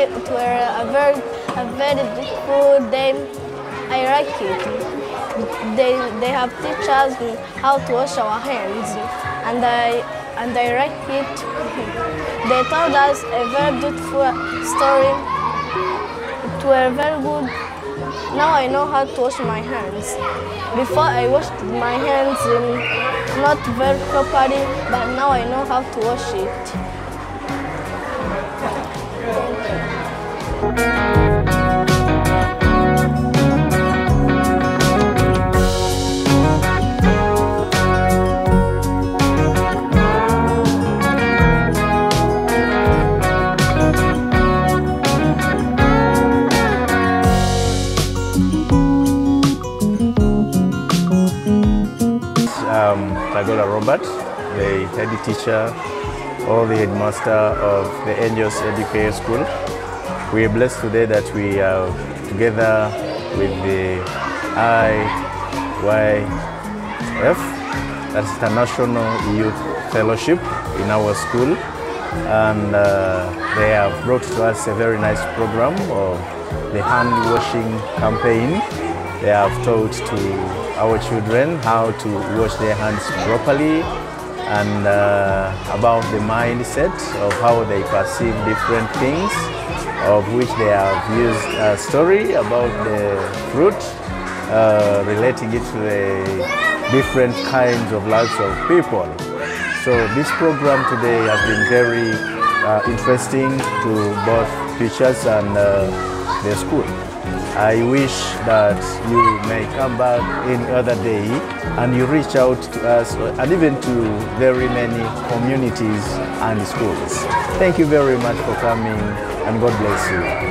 it were a very beautiful day. I like it. They have teach us how to wash our hands, and I like it. They told us a very beautiful story. It were very good. Now I know how to wash my hands. Before I washed my hands not very properly, but now I know how to wash it. Robert, the head teacher or the headmaster of the Angels Educare School. We are blessed today that we are together with the IYF, that's International Youth Fellowship in our school, and they have brought to us a very nice program of the hand washing campaign. They have taught to our children how to wash their hands properly and about the mindset of how they perceive different things, of which they have used a story about the fruit, relating it to the different kinds of lives of people. So this program today has been very interesting to both teachers and the school. I wish that you may come back any other day and you reach out to us and even to very many communities and schools. Thank you very much for coming, and God bless you.